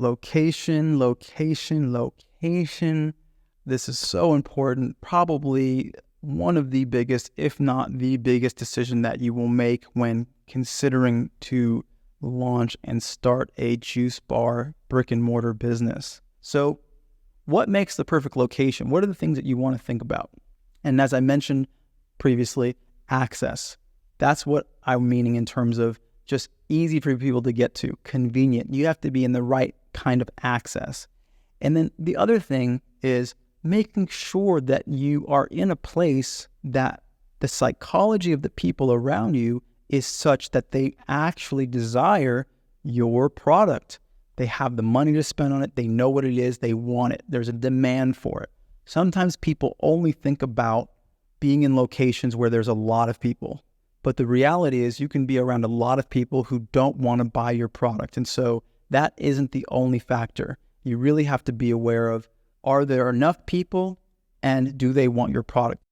Location, location, location. This is so important. Probably one of the biggest, if not the biggest decision that you will make when considering to launch and start a juice bar brick and mortar business. So what makes the perfect location? What are the things that you want to think about? And as I mentioned previously, access. That's what I'm meaning in terms of just easy for people to get to, convenient. You have to be in the right kind of access. And then the other thing is making sure that you are in a place that the psychology of the people around you is such that they actually desire your product. They have the money to spend on it. They know what it is. They want it. There's a demand for it. Sometimes people only think about being in locations where there's a lot of people. But the reality is you can be around a lot of people who don't want to buy your product. And so that isn't the only factor. You really have to be aware of, are there enough people and do they want your product?